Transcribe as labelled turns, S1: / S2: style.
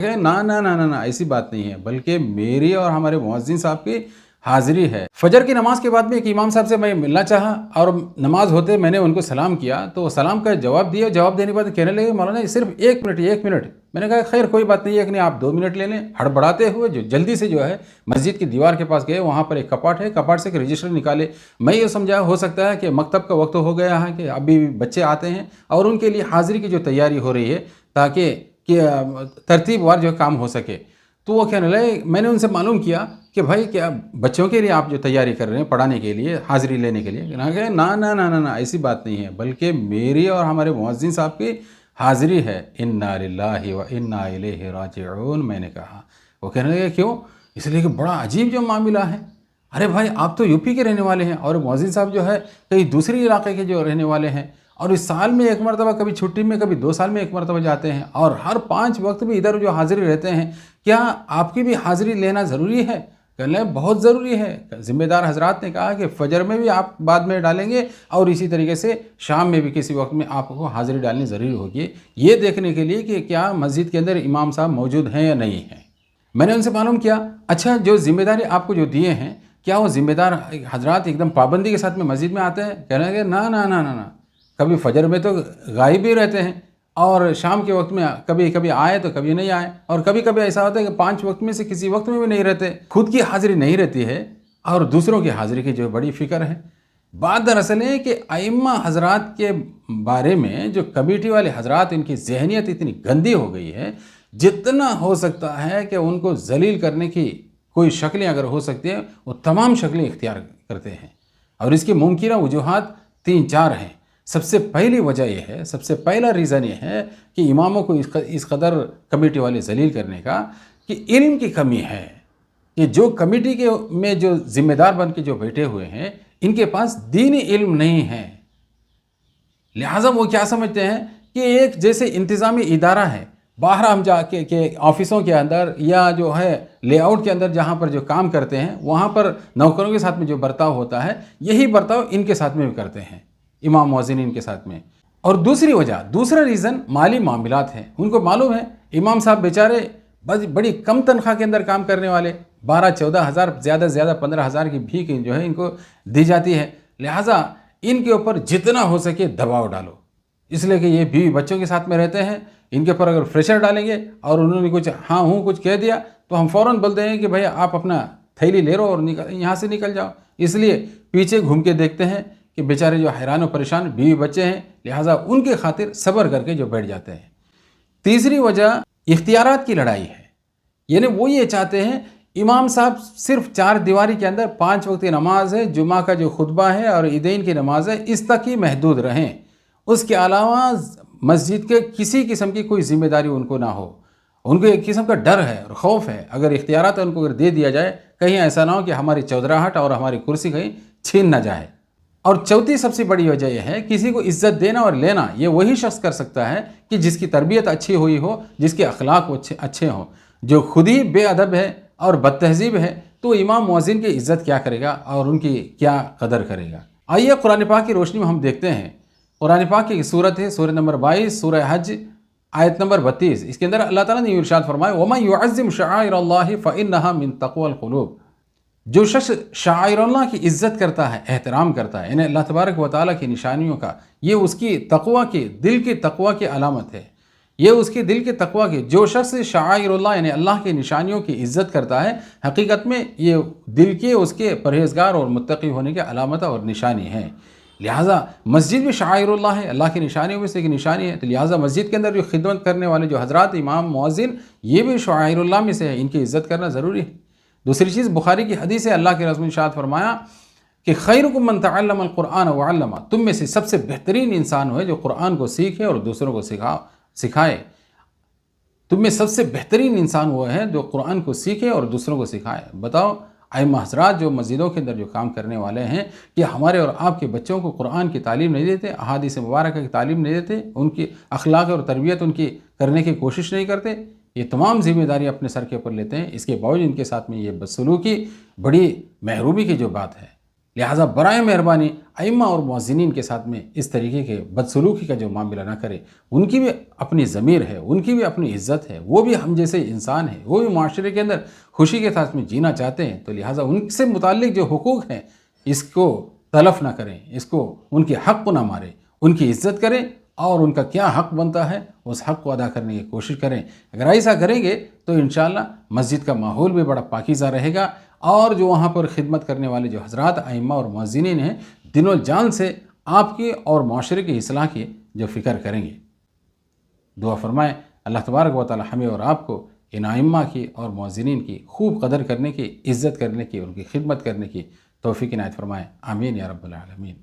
S1: کہ نا ایسی بات نہیں ہے، بلکہ میری اور ہمارے مؤذن صاحب کی حاضری ہے۔ فجر کی نماز کے بعد میں ایک امام صاحب سے میں ملنا چاہا اور نماز ہوتے میں نے ان کو سلام کیا تو وہ سلام کا جواب دیا، جواب دینے کے بعد کہنے لگے مولانا صرف ایک منٹ۔ میں نے کہا خیر کوئی بات نہیں ہے کہ نہیں، آپ 2 منٹ لے لیں۔ ہڑبڑاتے ہوئے جو جلدی سے جو ہے مسجد کی دیوار کے پاس گئے، وہاں پر ایک کپاٹ ہے، کپاٹ سے ایک رجسٹر نکالے۔ میں یہ سمجھا ہو سکتا ہے کہ مکتب کا وقت ہو گیا ہے، کہ ابھی بچے آتے ہیں اور ان کے لیے حاضری کی جو تیاری ہو رہی ہے تاکہ کہ ترتیب وار جو کام ہو سکے۔ تو وہ کہنے لگے، میں نے ان سے معلوم کیا کہ بھائی کیا بچوں کے لیے آپ جو تیاری کر رہے ہیں پڑھانے کے لیے، حاضری لینے کے لیے؟ کہ نا ایسی بات نہیں ہے، بلکہ میری اور ہمارے مؤذن صاحب کی حاضری ہے۔ انا للہ و انا الیہ راجعون۔ میں نے کہا، وہ کہنے لگے کیوں؟ اس لیے کہ بڑا عجیب جو معاملہ ہے۔ ارے بھائی آپ تو یو پی کے رہنے والے ہیں اور مؤذن صاحب جو ہے کئی دوسری علاقے کے جو رہنے والے ہیں، اور اس سال میں ایک مرتبہ، کبھی چھٹی میں، کبھی 2 سال میں ایک مرتبہ جاتے ہیں، اور ہر 5 وقت بھی ادھر جو حاضری رہتے ہیں، کیا آپ کی بھی حاضری لینا ضروری ہے؟ کہنے لگے بہت ضروری ہے۔ ذمہ دار حضرات نے کہا کہ فجر میں بھی آپ بعد میں ڈالیں گے اور اسی طریقے سے شام میں بھی کسی وقت میں آپ کو حاضری ڈالنی ضروری ہوگی، یہ دیکھنے کے لیے کہ کیا مسجد کے اندر امام صاحب موجود ہیں یا نہیں ہیں۔ میں نے ان سے معلوم کیا، اچھا جو ذمہ داری آپ کو جو دیے ہیں، کیا وہ ذمہ دار حضرات ایک دم پابندی کے ساتھ میں مسجد میں آتے ہیں؟ کہنے لگے نا، کبھی فجر میں تو غائب ہی رہتے ہیں، اور شام کے وقت میں کبھی آئے تو کبھی نہیں آئے، اور کبھی ایسا ہوتا ہے کہ 5 وقت میں سے کسی وقت میں بھی نہیں رہتے۔ خود کی حاضری نہیں رہتی ہے اور دوسروں کی حاضری کی جو بڑی فکر ہے۔ بات دراصل ہے کہ ائمہ حضرات کے بارے میں جو کمیٹی والے حضرات، ان کی ذہنیت اتنی گندی ہو گئی ہے، جتنا ہو سکتا ہے کہ ان کو ذلیل کرنے کی کوئی شکلیں اگر ہو سکتی ہیں وہ تمام شکلیں اختیار کرتے ہیں، اور اس کی ممکنہ وجوہات 3-4 ہیں۔ سب سے پہلی وجہ یہ ہے، سب سے پہلا ریزن یہ ہے کہ اماموں کو اس قدر کمیٹی والے ذلیل کرنے کا کہ علم کی کمی ہے، کہ جو کمیٹی کے میں جو ذمہ دار بن کے جو بیٹھے ہوئے ہیں، ان کے پاس دینی علم نہیں ہے۔ لہٰذا وہ کیا سمجھتے ہیں کہ ایک جیسے انتظامی ادارہ ہے، باہر ہم جا کے آفسوں کے اندر یا جو ہے لے آؤٹ کے اندر جہاں پر جو کام کرتے ہیں، وہاں پر نوکروں کے ساتھ میں جو برتاؤ ہوتا ہے، یہی برتاؤ ان کے ساتھ میں بھی کرتے ہیں، امام مؤذنین کے ساتھ میں۔ اور دوسرا ریزن مالی معاملات ہیں۔ ان کو معلوم ہے امام صاحب بیچارے بڑی کم تنخواہ کے اندر کام کرنے والے، 12-14 ہزار، زیادہ سے زیادہ 15 ہزار کی بھیک جو ہے ان کو دی جاتی ہے، لہٰذا ان کے اوپر جتنا ہو سکے دباؤ ڈالو، اس لیے کہ یہ بیوی بچوں کے ساتھ میں رہتے ہیں۔ ان کے اوپر اگر پریشر ڈالیں گے اور انہوں نے کچھ ہاں ہوں کچھ کہہ دیا تو ہم فوراً بولتے ہیں کہ بھئی آپ اپنا تھیلی لے رہو اور یہاں سے نکل جاؤ۔ اس لیے پیچھے گھوم کے دیکھتے ہیں کہ بیچارے جو حیران و پریشان بیوی بچے ہیں، لہٰذا ان کے خاطر صبر کر کے جو بیٹھ جاتے ہیں۔ تیسری وجہ اختیارات کی لڑائی ہے، یعنی وہ یہ چاہتے ہیں امام صاحب صرف 4 دیواری کے اندر 5 وقت کی نماز ہے، جمعہ کا جو خطبہ ہے اور عیدین کی نماز ہے، اس تک ہی محدود رہیں، اس کے علاوہ مسجد کے کسی قسم کی کوئی ذمہ داری ان کو نہ ہو۔ ان کو ایک قسم کا ڈر ہے اور خوف ہے، اگر اختیارات ان کو اگر دے دیا جائے، کہیں ایسا نہ ہو کہ ہماری چودراہٹ اور ہماری کرسی کہیں چھین نہ جائے۔ اور چوتھی سب سے بڑی وجہ یہ ہے، کسی کو عزت دینا اور لینا یہ وہی شخص کر سکتا ہے کہ جس کی تربیت اچھی ہوئی ہو، جس کے اخلاق اچھے ہوں۔ جو خود ہی بے ادب ہے اور بد تہذیب ہے تو امام مؤذن کی عزت کیا کرے گا اور ان کی کیا قدر کرے گا؟ آئیے قرآن پاک کی روشنی میں ہم دیکھتے ہیں۔ قرآن پاک کی صورت ہے سورہ نمبر 22، سورہ حج، آیت نمبر 32۔ اس کے اندر اللہ تعالیٰ نے یہ ارشاد فرمایا، وَمَن يُعَظِّمْ شَعَائِرَ اللَّهِ فَإِنَّهَا مِن تَقْوَى الْقُلُوبِ۔ جو شخص شعائر اللہ کی عزت کرتا ہے، احترام کرتا ہے، یعنی اللہ تبارک و تعالیٰ کی نشانیوں کا، یہ اس کی تقوی کی، دل کی تقوی کی علامت ہے، یہ اس کی دل کی تقوی کی۔ جو شخص شعائر اللہ یعنی اللہ کی نشانیوں کی عزت کرتا ہے، حقیقت میں یہ دل کے اس کے پرہیزگار اور متقی ہونے کی علامت اور نشانی ہے۔ لہٰذا مسجد بھی شعائر اللہ ہے، اللہ کی نشانیوں میں سے ایک نشانی ہے، تو لہٰذا مسجد کے اندر جو خدمت کرنے والے جو حضرات امام مؤذن، یہ بھی شعائر اللہ میں سے ہے، ان کی عزت کرنا ضروری ہے۔ دوسری چیز بخاری کی حدیث ہے، اللہ کے رسول نے ارشاد فرمایا کہ خیرکم من تعلم القرآن وعلمہ، تم میں سے سب سے بہترین انسان ہے جو قرآن کو سیکھے اور دوسروں کو سکھائے۔ تم میں سب سے بہترین انسان وہ ہے جو قرآن کو سیکھے اور دوسروں کو سکھائے۔ بتاؤ ائمہ حضرات جو مسجدوں کے اندر جو کام کرنے والے ہیں، کہ ہمارے اور آپ کے بچوں کو قرآن کی تعلیم نہیں دیتے، احادیث مبارکہ کی تعلیم نہیں دیتے، ان کی اخلاق اور تربیت ان کی کرنے کی کوشش نہیں کرتے، یہ تمام ذمہ داری اپنے سر کے اوپر لیتے ہیں، اس کے باوجود ان کے ساتھ میں یہ بدسلوکی بڑی محرومی کی جو بات ہے۔ لہٰذا برائے مہربانی ائمہ اور مؤذنین کے ساتھ میں اس طریقے کے بدسلوکی کا جو معاملہ نہ کرے. ان کی بھی اپنی ضمیر ہے، ان کی بھی اپنی عزت ہے، وہ بھی ہم جیسے انسان ہیں، وہ بھی معاشرے کے اندر خوشی کے ساتھ میں جینا چاہتے ہیں. تو لہٰذا ان سے متعلق جو حقوق ہیں اس کو تلف نہ کریں، اس کو ان کے حق کو نہ ماریں، ان کی عزت کریں اور ان کا کیا حق بنتا ہے اس حق کو ادا کرنے کی کوشش کریں. اگر ایسا کریں گے تو انشاءاللہ مسجد کا ماحول بھی بڑا پاکیزہ رہے گا، اور جو وہاں پر خدمت کرنے والے جو حضرات ائمہ اور مؤذنین ہیں دل و جان سے آپ کی اور معاشرے کی اصلاح کی جو فکر کریں گے. دعا فرمائیں اللہ تبارک و تعالی ہمیں اور آپ کو ان ائمہ کی اور مؤذنین کی خوب قدر کرنے کی، عزت کرنے کی، ان کی خدمت کرنے کی توفیق عنایت فرمائیں. آمین یا رب العالمین.